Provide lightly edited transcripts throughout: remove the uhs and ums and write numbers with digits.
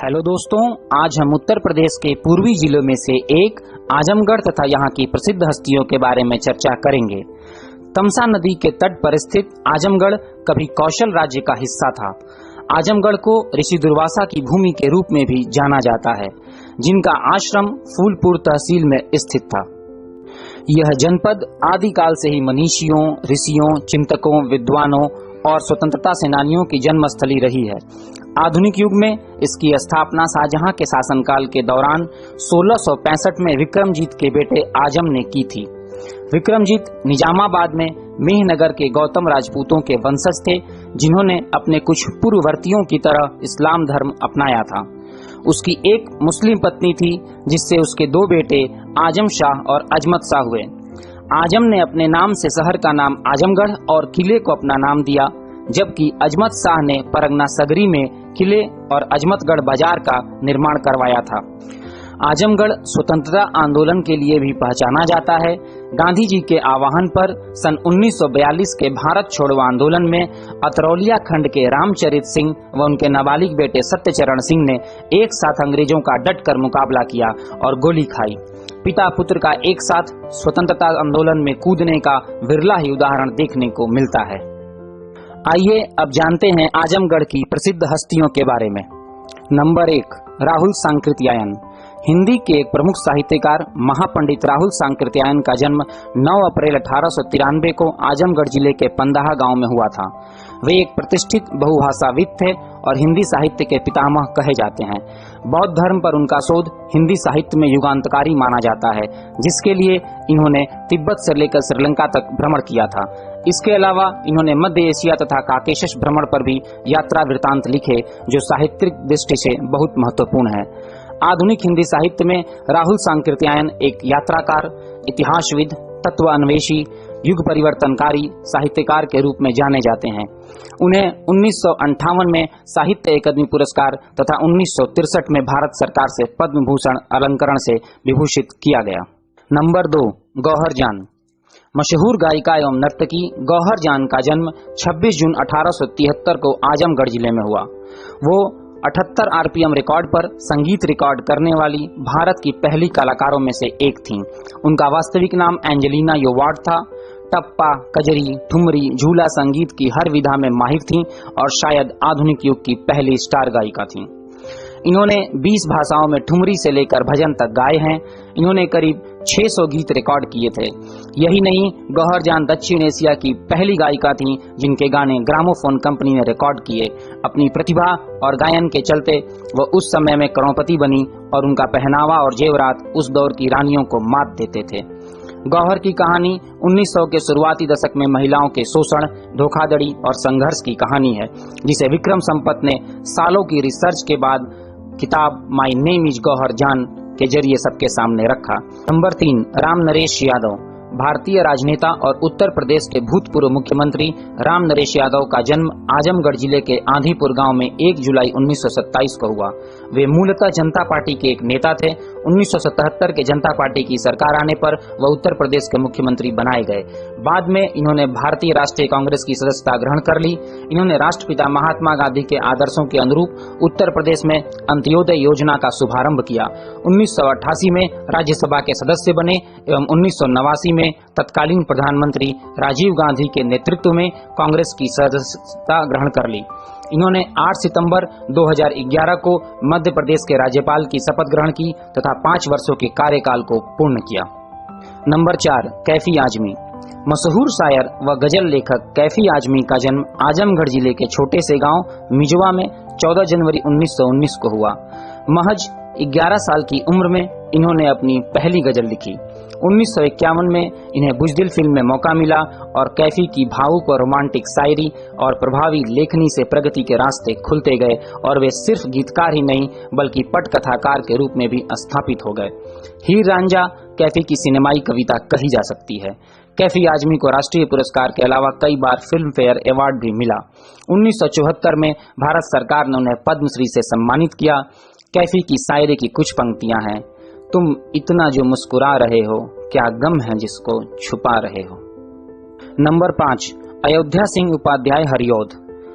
Hello दोस्तों, आज हम उत्तर प्रदेश के पूर्वी जिलों में से एक आजमगढ़ तथा यहाँ की प्रसिद्ध हस्तियों के बारे में चर्चा करेंगे। तमसा नदी के तट पर स्थित आजमगढ़ कभी कौशल राज्य का हिस्सा था। आजमगढ़ को ऋषि दुर्वासा की भूमि के रूप में भी जाना जाता है, जिनका आश्रम फूलपुर तहसील में स्थित था। यह जनपद आदिकाल से ही मनीषियों, ऋषियों, चिंतकों, विद्वानों और स्वतंत्रता सेनानियों की जन्मस्थली रही है। आधुनिक युग में इसकी स्थापना शाहजहां के शासनकाल के दौरान 1665 में विक्रमजीत के बेटे आजम ने की थी। विक्रमजीत निजामाबाद में मेहनगर के गौतम राजपूतों के वंशज थे, जिन्होंने अपने कुछ पूर्ववर्तियों की तरह इस्लाम धर्म अपनाया था। उसकी एक मुस्लिम पत्नी थी, जिससे उसके दो बेटे आजम शाह और अजमत शाह हुए। आजम ने अपने नाम से शहर का नाम आजमगढ़ और किले को अपना नाम दिया, जबकि अजमत शाह ने परगना सगरी में किले और अजमतगढ़ बाजार का निर्माण करवाया था। आजमगढ़ स्वतंत्रता आंदोलन के लिए भी पहचाना जाता है। गांधी जी के आह्वान पर सन 1942 के भारत छोड़ो आंदोलन में अतरौलिया खंड के रामचरित सिंह व उनके नाबालिग बेटे सत्यचरण सिंह ने एक साथ अंग्रेजों का डटकर मुकाबला किया और गोली खाई। पिता पुत्र का एक साथ स्वतंत्रता आंदोलन में कूदने का विरला ही उदाहरण देखने को मिलता है। आइए अब जानते हैं आजमगढ़ की प्रसिद्ध हस्तियों के बारे में। नंबर 1, राहुल सांकृत्यायन। हिंदी के एक प्रमुख साहित्यकार महापंडित राहुल सांकृत्यायन का जन्म 9 अप्रैल 1893 को आजमगढ़ जिले के पंदाहा गांव में हुआ था। वे एक प्रतिष्ठित बहुभाषाविद थे और हिंदी साहित्य के पितामह कहे जाते हैं। बौद्ध धर्म पर उनका शोध हिंदी साहित्य में युगांतकारी माना जाता है, जिसके लिए इन्होंने तिब्बत से लेकर श्रीलंका तक भ्रमण किया था। इसके अलावा इन्होंने मध्य एशिया तथा काकेशस भ्रमण पर भी यात्रा वृतांत लिखे, जो साहित्यिक दृष्टि से बहुत महत्वपूर्ण है। आधुनिक हिंदी साहित्य में राहुल सांकृत्यायन एक यात्राकार, इतिहासविद, तत्व अन्वेषी, युग परिवर्तनकारी साहित्यकार के रूप में जाने जाते हैं। उन्हें 1958 में साहित्य अकादमी पुरस्कार तथा 1963 में भारत सरकार से पद्म भूषण अलंकरण से विभूषित किया गया। नंबर 2, गौहर जान। मशहूर गायिका एवं नर्तकी गौहर जान का जन्म 26 जून 1873 को आजमगढ़ जिले में हुआ। वो 78 आरपीएम रिकॉर्ड पर संगीत रिकॉर्ड करने वाली भारत की पहली कलाकारों में से एक थीं। उनका वास्तविक नाम एंजेलिना योवार्ड था। टप्पा, कजरी, ठुमरी, झूला संगीत की हर विधा में माहिर थीं और शायद आधुनिक युग की पहली स्टार गायिका थीं। इन्होंने 20 भाषाओं में ठुमरी से लेकर भजन तक गाए हैं। इन्होंने करीब 600 गीत रिकॉर्ड किए थे। यही नहीं, गौहर जान दक्षिण एशिया की पहली गायिका थीं जिनके गाने ग्रामोफोन कंपनी ने रिकॉर्ड किए। अपनी प्रतिभा और गायन के चलते वह उस समय में करोड़पति बनी और उनका पहनावा और जेवरात उस दौर की रानियों को मात देते थे। गौहर की कहानी 1900 के शुरुआती दशक में महिलाओं के शोषण, धोखाधड़ी और संघर्ष की कहानी है, जिसे विक्रम संपत ने सालों की रिसर्च के बाद किताब माय नेम इज गौहर जान के जरिए सबके सामने रखा। नंबर 3, राम नरेश यादव। भारतीय राजनेता और उत्तर प्रदेश के भूतपूर्व मुख्यमंत्री राम नरेश यादव का जन्म आजमगढ़ जिले के आंधीपुर गांव में 1 जुलाई 1927 को हुआ। वे मूलतः जनता पार्टी के एक नेता थे। 1977 के जनता पार्टी की सरकार आने पर वह उत्तर प्रदेश के मुख्यमंत्री बनाए गए। बाद में इन्होंने भारतीय राष्ट्रीय कांग्रेस की सदस्यता ग्रहण कर ली। इन्होंने राष्ट्रपिता महात्मा गांधी के आदर्शों के अनुरूप उत्तर प्रदेश में अंत्योदय योजना का शुभारंभ किया। 1988 में राज्यसभा के सदस्य बने एवं 1989 में तत्कालीन प्रधानमंत्री राजीव गांधी के नेतृत्व में कांग्रेस की सदस्यता ग्रहण कर ली। इन्होंने 8 सितंबर 2011 को मध्य प्रदेश के राज्यपाल की शपथ ग्रहण की तथा 5 वर्षों के कार्यकाल को पूर्ण किया। नंबर 4, कैफी आजमी। मशहूर शायर व गजल लेखक कैफी आजमी का जन्म आजमगढ़ जिले के छोटे से गांव मिजवा में 14 जनवरी 1919 को हुआ। महज 11 साल की उम्र में इन्होंने अपनी पहली गजल लिखी। 1951 में इन्हें बुज़दिल फिल्म में मौका मिला और कैफी की भावुक और रोमांटिक शायरी और प्रभावी लेखनी से प्रगति के रास्ते खुलते गए और वे सिर्फ गीतकार ही नहीं बल्कि पटकथाकार के रूप में भी स्थापित हो गए। हीर रांझा कैफी की सिनेमाई कविता कही जा सकती है। कैफी आजमी को राष्ट्रीय पुरस्कार के अलावा कई बार फिल्म फेयर अवार्ड भी मिला। 1974 में भारत सरकार ने उन्हें पद्मश्री से सम्मानित किया। कैफी की शायरी की कुछ पंक्तियां हैं। तुम इतना जो मुस्कुरा रहे हो, क्या गम है जिसको छुपा रहे हो। नंबर 5, अयोध्या सिंह उपाध्याय हरिऔध।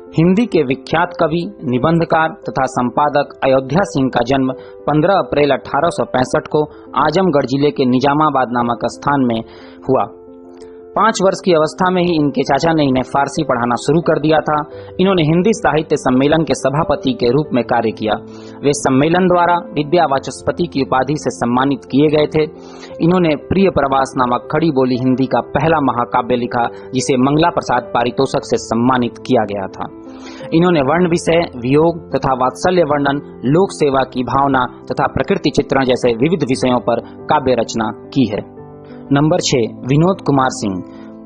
हिंदी के विख्यात कवि, निबंधकार तथा संपादक अयोध्या सिंह का जन्म 15 अप्रैल 1865 को आजमगढ़ जिले के निजामाबाद नामक स्थान में हुआ। 5 वर्ष की अवस्था में ही इनके चाचा ने इन्हें फारसी पढ़ाना शुरू कर दिया था। इन्होंने हिंदी साहित्य सम्मेलन के सभापति के रूप में कार्य किया। वे सम्मेलन द्वारा विद्या वाचस्पति की उपाधि से सम्मानित किए गए थे। इन्होंने प्रिय प्रवास नामक खड़ी बोली हिंदी का पहला महाकाव्य लिखा, जिसे मंगला प्रसाद पारितोषक से सम्मानित किया गया था। इन्होंने वर्ण विषय, वियोग तथा वात्सल्य वर्णन, लोक सेवा की भावना तथा प्रकृति चित्रण जैसे विविध विषयों पर काव्य रचना की है। नंबर 6, विनोद कुमार सिंह।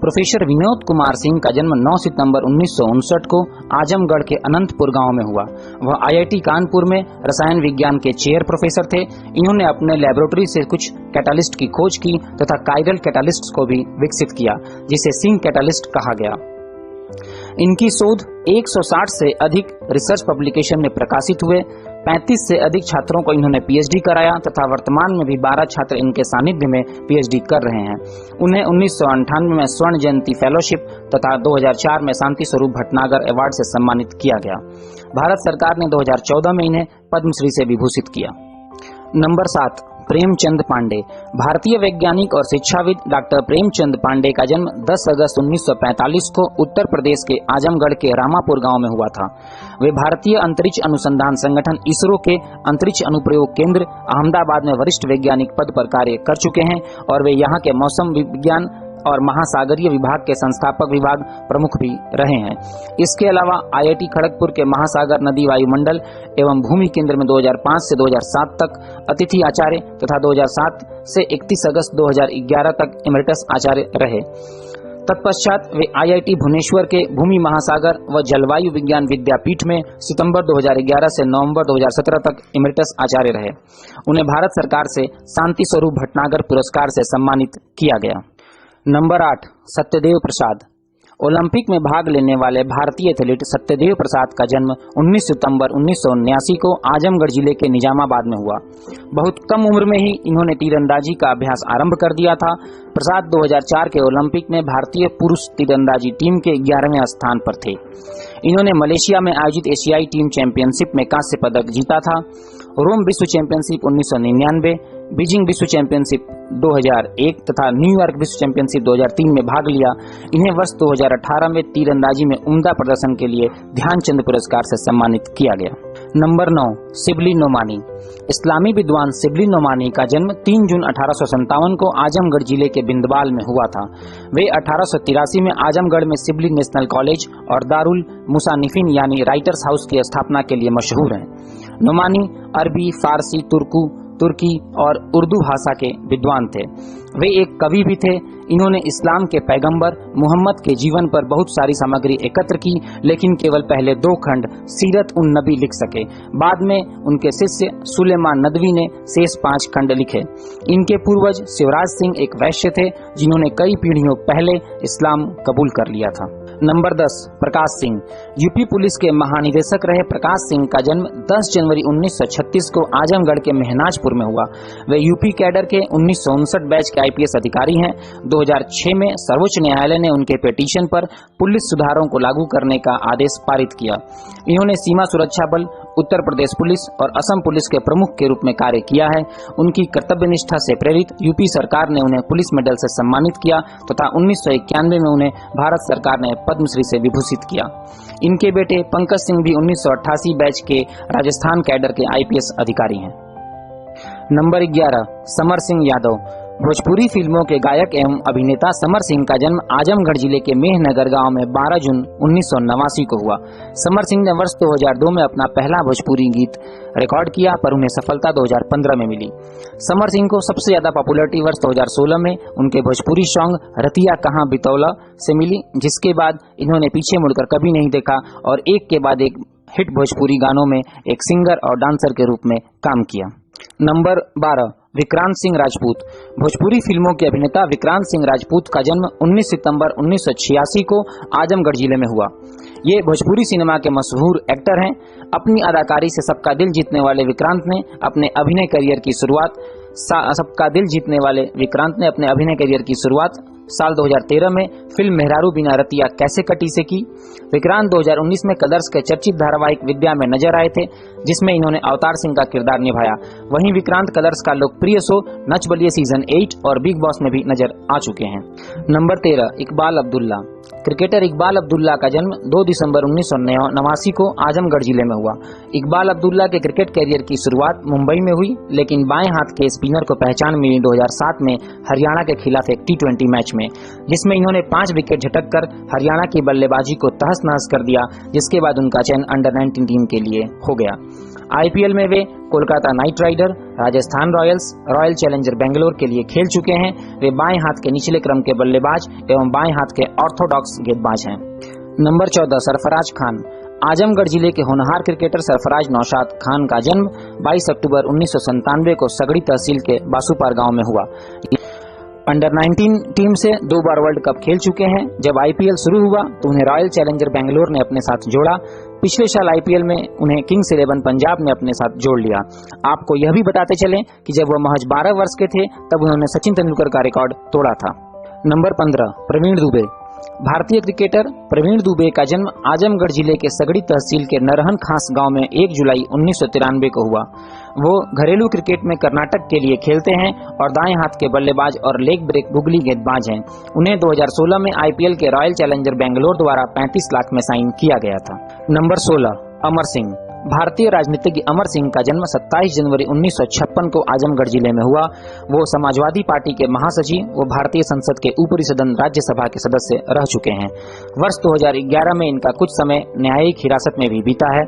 प्रोफेसर विनोद कुमार सिंह का जन्म 9 सितंबर 1959 को आजमगढ़ के अनंतपुर गांव में हुआ। वह IIT कानपुर में रसायन विज्ञान के चेयर प्रोफेसर थे। इन्होंने अपने लैबोरेटरी से कुछ कैटालिस्ट की खोज की तथा कायरल कैटालिस्ट को भी विकसित किया, जिसे सिंह कैटालिस्ट कहा गया। इनकी शोध 160 से अधिक रिसर्च पब्लिकेशन में प्रकाशित हुए। 35 से अधिक छात्रों को इन्होंने PhD कराया तथा वर्तमान में भी 12 छात्र इनके सानिध्य में PhD कर रहे हैं। उन्हें 1998 में स्वर्ण जयंती फेलोशिप तथा 2004 में शांति स्वरूप भटनागर अवार्ड से सम्मानित किया गया। भारत सरकार ने 2014 में इन्हें पद्मश्री से विभूषित किया। नंबर 7, प्रेमचंद पांडे। भारतीय वैज्ञानिक और शिक्षाविद डॉक्टर प्रेमचंद पांडे का जन्म 10 अगस्त 1945 को उत्तर प्रदेश के आजमगढ़ के रामापुर गांव में हुआ था। वे भारतीय अंतरिक्ष अनुसंधान संगठन ISRO के अंतरिक्ष अनुप्रयोग केंद्र अहमदाबाद में वरिष्ठ वैज्ञानिक पद पर कार्य कर चुके हैं और वे यहाँ के मौसम विज्ञान और महासागरीय विभाग के संस्थापक विभाग प्रमुख भी रहे हैं। इसके अलावा IIT खड़गपुर के महासागर नदी वायुमंडल एवं भूमि केंद्र में 2005 से 2007 तक अतिथि आचार्य तथा 2007 से 31 अगस्त 2011 तक इमेरिटस आचार्य रहे। तत्पश्चात वे IIT भुवनेश्वर के भूमि महासागर व जलवायु विज्ञान विद्यापीठ में सितंबर 2011 से नवंबर 2017 तक इमेरिटस आचार्य रहे। उन्हें भारत सरकार से शांति स्वरूप भटनागर पुरस्कार से सम्मानित किया गया। नंबर 8, सत्यदेव प्रसाद। ओलंपिक में भाग लेने वाले भारतीय एथलीट सत्यदेव प्रसाद का जन्म 19 सितंबर 1979 को आजमगढ़ जिले के निजामाबाद में हुआ। बहुत कम उम्र में ही इन्होंने तीरंदाजी का अभ्यास आरंभ कर दिया था। प्रसाद 2004 के ओलंपिक में भारतीय पुरुष तीरंदाजी टीम के 11वें स्थान पर थे। इन्होंने मलेशिया में आयोजित एशियाई टीम चैंपियनशिप में कांस्य पदक जीता था। रोम विश्व चैंपियनशिप 1999, बीजिंग विश्व चैंपियनशिप 2001 तथा न्यूयॉर्क विश्व चैंपियनशिप 2003 में भाग लिया। इन्हें वर्ष 2018 में तीरंदाजी में उम्दा प्रदर्शन के लिए ध्यानचंद पुरस्कार से सम्मानित किया गया। नंबर 9, शिबली नोमानी। इस्लामी विद्वान शिबली नोमानी का जन्म 3 जून 1857 को आजमगढ़ जिले के बिंदवाल में हुआ था। वे 1883 में आजमगढ़ में शिबली नेशनल कॉलेज और दारुल मुसानिफिन यानी राइटर्स हाउस की स्थापना के लिए मशहूर हैं। नोमानी अरबी, फारसी, तुर्की और उर्दू भाषा के विद्वान थे। वे एक कवि भी थे। इन्होंने इस्लाम के पैगंबर मोहम्मद के जीवन पर बहुत सारी सामग्री एकत्र की, लेकिन केवल पहले 2 खंड सीरत उन नबी लिख सके। बाद में उनके शिष्य सुलेमान नदवी ने शेष 5 खंड लिखे। इनके पूर्वज शिवराज सिंह एक वैश्य थे, जिन्होंने कई पीढ़ियों पहले इस्लाम कबूल कर लिया था। Number 10, Prakash Singh. UP police के महानिदेशक रहे प्रकाश सिंह का जन्म 10 जनवरी 1936 को आजमगढ़ के मेहनाजपुर में हुआ। वे यूपी कैडर के 1959 बैच के IPS अधिकारी हैं। 2006 में सर्वोच्च न्यायालय ने उनके पिटीशन पर पुलिस सुधारों को लागू करने का आदेश पारित किया। इन्होंने सीमा सुरक्षा बल, उत्तर प्रदेश पुलिस और असम पुलिस के प्रमुख के रूप में कार्य किया है। उनकी कर्तव्य निष्ठा से प्रेरित यूपी सरकार ने उन्हें पुलिस मेडल से सम्मानित किया तथा 1991 में उन्हें भारत सरकार ने पद्मश्री से विभूषित किया। इनके बेटे पंकज सिंह भी 1988 बैच के राजस्थान कैडर के IPS अधिकारी हैं। नंबर 11, समर सिंह यादव। भोजपुरी फिल्मों के गायक एवं अभिनेता समर सिंह का जन्म आजमगढ़ जिले के मेहनगर गांव में 12 जून 1989 को हुआ। समर सिंह ने वर्ष 2002 में अपना पहला भोजपुरी गीत रिकॉर्ड किया, पर उन्हें सफलता 2015 में मिली। समर सिंह को सबसे ज्यादा पॉपुलैरिटी वर्ष 2016 में उनके भोजपुरी सॉन्ग रतिया कहाँ बितौला से मिली, जिसके बाद इन्होंने पीछे मुड़कर कभी नहीं देखा और एक के बाद एक हिट भोजपुरी गानों में एक सिंगर और डांसर के रूप में काम किया। नंबर 12, विक्रांत सिंह राजपूत। भोजपुरी फिल्मों के अभिनेता विक्रांत सिंह राजपूत का जन्म 19 सितंबर 1986 को आजमगढ़ जिले में हुआ। ये भोजपुरी सिनेमा के मशहूर एक्टर हैं। अपनी अदाकारी से सबका दिल जीतने वाले विक्रांत ने अपने अभिनय करियर की शुरुआत साल 2013 में फिल्म मेहरारू बिना रतिया कैसे कटी से की। विक्रांत 2019 में कलर्स के चर्चित धारावाहिक विद्या में नजर आए थे, जिसमें इन्होंने अवतार सिंह का किरदार निभाया। वहीं विक्रांत कलर्स का लोकप्रिय शो नच बलिए सीजन 8 और बिग बॉस में भी नजर आ चुके हैं। नंबर 13, इकबाल अब्दुल्ला। क्रिकेटर इकबाल अब्दुल्ला का जन्म 2 दिसंबर 1989 को आजमगढ़ जिले में हुआ। इकबाल अब्दुल्ला के क्रिकेट कैरियर की शुरुआत मुंबई में हुई, लेकिन बाएं हाथ के स्पिनर को पहचान मिली 2007 में हरियाणा के खिलाफ एक T20 मैच में, जिसमें इन्होंने 5 विकेट झटककर हरियाणा की बल्लेबाजी को तहस नहस कर दिया, जिसके बाद उनका चयन अंडर 19 टीम के लिए हो गया। IPL में वे Kolkata Knight Rider, Rajasthan Royals, Royal Challenger Bangalore के लिए खेल चुके हैं। वे बाएं हाथ के निचले क्रम के बल्लेबाज एवं बाएं हाथ के ऑर्थोडॉक्स गेंदबाज हैं। नंबर 14, सरफराज खान। आजमगढ़ जिले के होनहार क्रिकेटर सरफराज नौशाद खान का जन्म 22 अक्टूबर 1997 को सगड़ी तहसील के बासुपार गांव में हुआ। अंडर 19 टीम से 2 बार वर्ल्ड कप खेल चुके हैं। जब IPL शुरू हुआ तो उन्हें रॉयल चैलेंजर बेंगलोर ने अपने साथ जोड़ा। पिछले साल IPL में उन्हें किंग्स 11 पंजाब ने अपने साथ जोड़ लिया। आपको यह भी बताते चलें कि जब वह महज 12 वर्ष के थे तब उन्होंने सचिन तेंदुलकर का रिकॉर्ड तोड़ा था। नंबर 15, प्रवीण दुबे। भारतीय क्रिकेटर प्रवीण दुबे का जन्म आजमगढ़ जिले के सगड़ी तहसील के नरहन खास गांव में 1 जुलाई 1993 को हुआ। वो घरेलू क्रिकेट में कर्नाटक के लिए खेलते हैं और दाएं हाथ के बल्लेबाज और लेग ब्रेक गुगली गेंदबाज हैं। उन्हें 2016 में IPL के रॉयल चैलेंजर बेंगलोर द्वारा 35 लाख में साइन किया गया था। नंबर 16, अमर सिंह। भारतीय राजनीतिज्ञ अमर सिंह का जन्म 27 जनवरी 1956 को आजमगढ़ जिले में हुआ। वो समाजवादी पार्टी के महासचिव व भारतीय संसद के ऊपरी सदन राज्यसभा के सदस्य रह चुके हैं। वर्ष 2011 में इनका कुछ समय न्यायिक हिरासत में भी बीता है।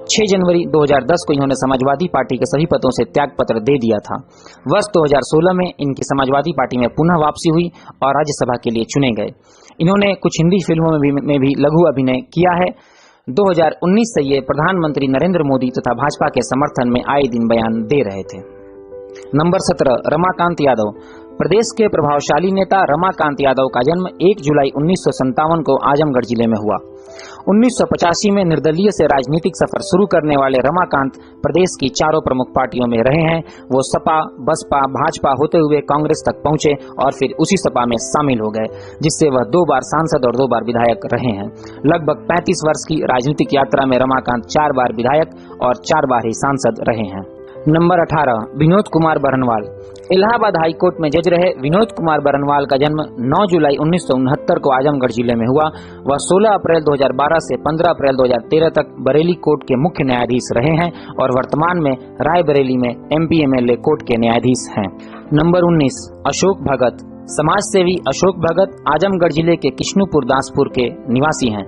6 जनवरी 2010 को इन्होंने समाजवादी पार्टी के सभी पदों से त्यागपत्र दे दिया था। वर्ष 2016 में इनकी समाजवादी पार्टी में पुनः वापसी हुई और राज्यसभा के लिए चुने गए। इन्होंने कुछ हिंदी फिल्मों में भी लघु अभिनय किया है। 2019 से ये प्रधानमंत्री नरेंद्र मोदी तथा भाजपा के समर्थन में आए दिन बयान दे रहे थे। नंबर 17, रमाकांत यादव। प्रदेश के प्रभावशाली नेता रमाकांत यादव का जन्म 1 जुलाई 1957 को आजमगढ़ जिले में हुआ। 1985 में निर्दलीय से राजनीतिक सफर शुरू करने वाले रमाकांत प्रदेश की 4 प्रमुख पार्टियों में रहे हैं। वो सपा, बसपा, भाजपा होते हुए कांग्रेस तक पहुंचे और फिर उसी सपा में शामिल हो गए, जिससे वह 2 बार सांसद और 2 बार विधायक रहे हैं। लगभग 35 वर्ष की राजनीतिक यात्रा में रमाकांत 4 बार विधायक और 4 बार ही सांसद रहे हैं। नंबर 18, विनोद कुमार बरनवाल। इलाहाबाद हाईकोर्ट में जज रहे विनोद कुमार बरनवाल का जन्म 9 जुलाई 1969 को आजमगढ़ जिले में हुआ। वह 16 अप्रैल 2012 से 15 अप्रैल 2013 तक बरेली कोर्ट के मुख्य न्यायाधीश रहे हैं और वर्तमान में रायबरेली में MP MLA कोर्ट के न्यायाधीश हैं। नंबर 19, अशोक भगत। समाज सेवी अशोक भगत आजमगढ़ जिले के किशनुपुर दासपुर के निवासी हैं।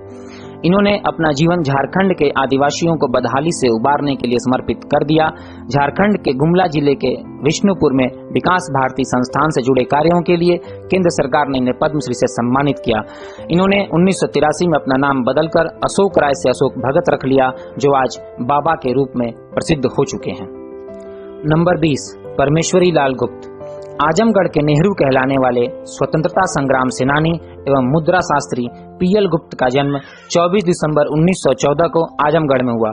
इन्होंने अपना जीवन झारखंड के आदिवासियों को बदहाली से उबारने के लिए समर्पित कर दिया। झारखंड के गुमला जिले के विष्णुपुर में विकास भारती संस्थान से जुड़े कार्यों के लिए केंद्र सरकार ने इन्हें पद्मश्री से सम्मानित किया। इन्होंने 1983 में अपना नाम बदलकर अशोक राय से अशोक भगत रख लिया, जो आज बाबा के रूप में प्रसिद्ध हो चुके हैं। नंबर 20, परमेश्वरी लाल गुप्त। आजमगढ़ के नेहरू कहलाने वाले स्वतंत्रता संग्राम सेनानी एवं मुद्रा शास्त्री PL गुप्त का जन्म 24 दिसंबर 1914 को आजमगढ़ में हुआ।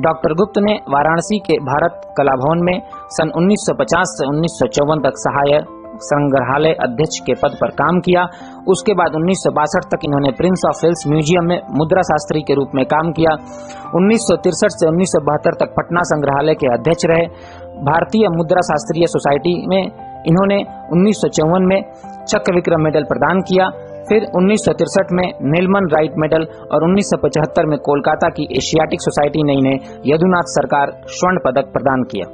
डॉक्टर गुप्त ने वाराणसी के भारत कला भवन में सन 1950 से 1954 तक सहायक संग्रहालय अध्यक्ष के पद पर काम किया। उसके बाद 1962 तक इन्होंने प्रिंस ऑफ वेल्स म्यूजियम में मुद्रा शास्त्री के रूप में काम किया। 1963 से 1972 तक पटना संग्रहालय के अध्यक्ष रहे। भारतीय मुद्रा शास्त्रीय सोसाइटी में इन्होंने 1954 में चक्र विक्रम मेडल प्रदान किया। फिर 1963 में नीलमन राइट मेडल और 1975 में कोलकाता की एशियाटिक सोसाइटी ने इन्हें यदुनाथ सरकार स्वर्ण पदक प्रदान किया।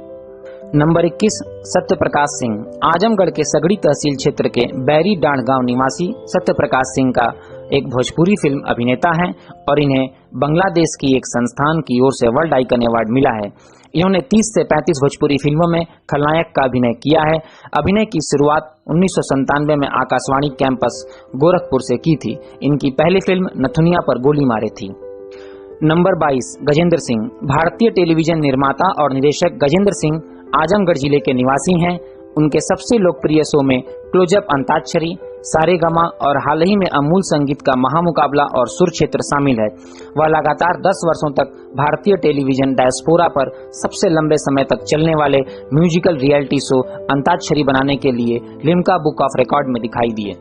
नंबर 21, सत्यप्रकाश सिंह। आजमगढ़ के सगड़ी तहसील क्षेत्र के बैरी डांड गांव निवासी सत्यप्रकाश सिंह का एक भोजपुरी फिल्म अभिनेता हैं और इन्हें बांग्लादेश की एक संस्थान की ओर से वर्ल्ड आइकन अवार्ड मिला है। इन्होंने 30 से 35 भोजपुरी फिल्मों में खलनायक का अभिनय किया है। अभिनय की शुरुआत 1997 में आकाशवाणी कैंपस गोरखपुर से की थी। इनकी पहली फिल्म नथुनिया पर गोली मारे थी। नंबर 22, गजेंद्र सिंह। भारतीय टेलीविजन निर्माता और निदेशक गजेंद्र सिंह आजमगढ़ जिले के निवासी हैं। उनके सबसे लोकप्रिय शो में क्लोजअप अंताक्षरी, सारेगामा और हाल ही में अमूल संगीत का महामुकाबला और सुर क्षेत्र शामिल है। वह लगातार 10 वर्षों तक भारतीय टेलीविजन डायस्पोरा पर सबसे लंबे समय तक चलने वाले म्यूजिकल रियलिटी शो अंताक्षरी बनाने के लिए लिम्का बुक ऑफ रिकॉर्ड में दिखाई दिए।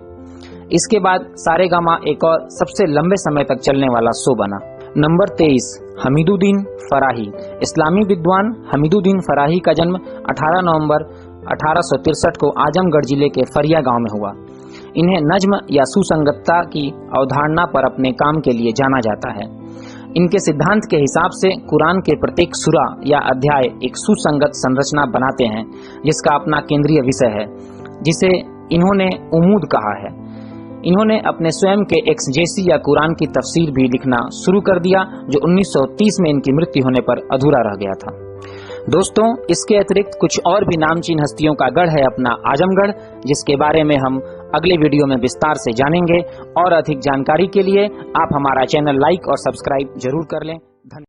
इसके बाद सारेगामा एक और सबसे लंबे समय तक चलने वाला शो बना। नंबर 23, हमीदुद्दीन फराही। इस्लामी विद्वान हमीदुद्दीन फराही का जन्म 18 नवंबर 1863 को आजमगढ़ जिले के फरिया गांव में हुआ। इन्हें नज्म या सुसंगतता की अवधारणा पर अपने काम के लिए जाना जाता है। इनके सिद्धांत के हिसाब से कुरान के प्रत्येक सूरा या अध्याय एक सुसंगत संरचना बनाते हैं, जिसका अपना केंद्रीय विषय है, जिसे इन्होंने उमूद कहा है। इन्होंने अपने स्वयं के एक्सजेसी या कुरान की तफसीर भी लिखना शुरू कर दिया, जो 1930 में इनकी मृत्यु होने पर अधूरा रह गया था। दोस्तों, इसके अतिरिक्त कुछ और भी नामचीन हस्तियों का गढ़ है अपना आजमगढ़, जिसके बारे में हम अगले वीडियो में विस्तार से जानेंगे। और अधिक जानकारी के लिए आप हमारा चैनल लाइक और सब्सक्राइब जरूर कर लें। धन्यवाद।